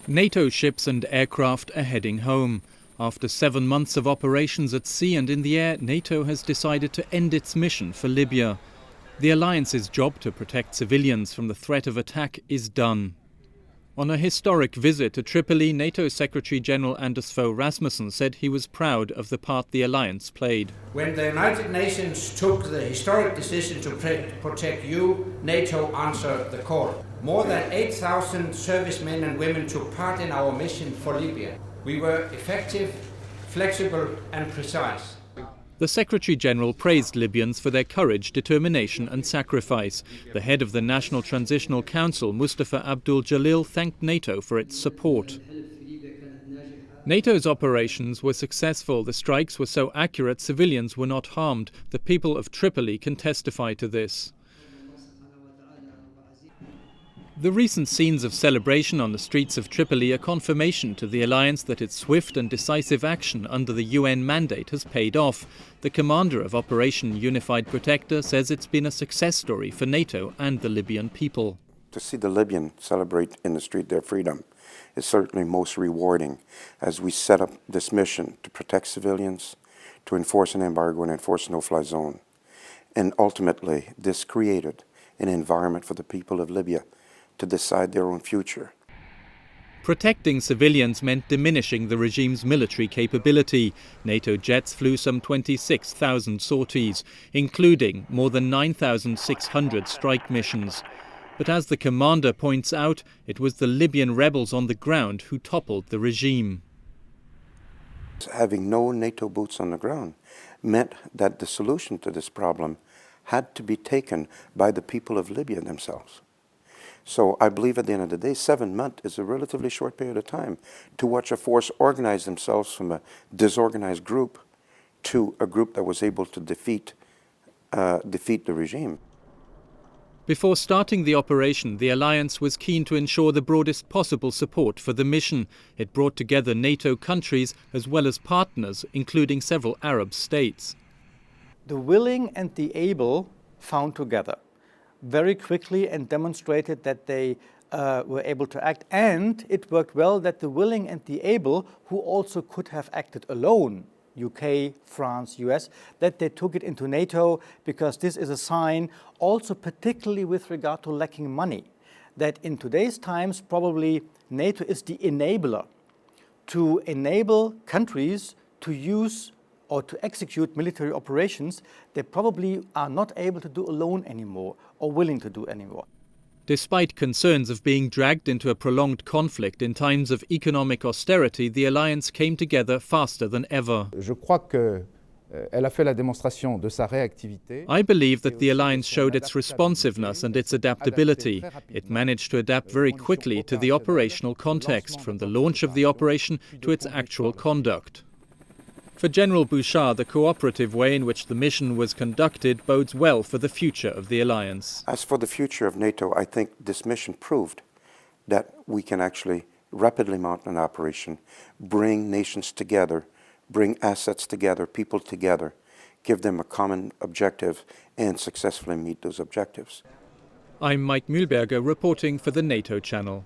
NATO ships and aircraft are heading home. After 7 months of operations at sea and in the air, NATO has decided to end its mission for Libya. The alliance's job to protect civilians from the threat of attack is done. On a historic visit to Tripoli, NATO Secretary-General Anders Fogh Rasmussen said he was proud of the part the alliance played. When the United Nations took the historic decision to protect you, NATO answered the call. More than 8,000 servicemen and women took part in our mission for Libya. We were effective, flexible and precise. The Secretary-General praised Libyans for their courage, determination and sacrifice. The head of the National Transitional Council, Mustafa Abdul Jalil, thanked NATO for its support. NATO's operations were successful. The strikes were so accurate, civilians were not harmed. The people of Tripoli can testify to this. The recent scenes of celebration on the streets of Tripoli are confirmation to the alliance that its swift and decisive action under the UN mandate has paid off. The commander of Operation Unified Protector says it's been a success story for NATO and the Libyan people. To see the Libyan celebrate in the street their freedom is certainly most rewarding as we set up this mission to protect civilians, to enforce an embargo and enforce a no-fly zone. And ultimately, this created an environment for the people of Libya to decide their own future. Protecting civilians meant diminishing the regime's military capability. NATO jets flew some 26,000 sorties, including more than 9,600 strike missions. But as the commander points out, it was the Libyan rebels on the ground who toppled the regime. Having no NATO boots on the ground meant that the solution to this problem had to be taken by the people of Libya themselves. So I believe at the end of the day, 7 months is a relatively short period of time to watch a force organize themselves from a disorganized group to a group that was able to defeat the regime. Before starting the operation, the alliance was keen to ensure the broadest possible support for the mission. It brought together NATO countries as well as partners, including several Arab states. The willing and the able found together very quickly and demonstrated that they were able to act. And it worked well that the willing and the able, who also could have acted alone, UK, France, US, that they took it into NATO, because this is a sign, also particularly with regard to lacking money, that in today's times probably NATO is the enabler to enable countries to use or to execute military operations they probably are not able to do alone anymore or willing to do anymore. Despite concerns of being dragged into a prolonged conflict in times of economic austerity, the alliance came together faster than ever. I believe that the alliance showed its responsiveness and its adaptability. It managed to adapt very quickly to the operational context, from the launch of the operation to its actual conduct. For General Bouchard, the cooperative way in which the mission was conducted bodes well for the future of the alliance. As for the future of NATO, I think this mission proved that we can actually rapidly mount an operation, bring nations together, bring assets together, people together, give them a common objective, and successfully meet those objectives. I'm Mike Mühlberger reporting for the NATO channel.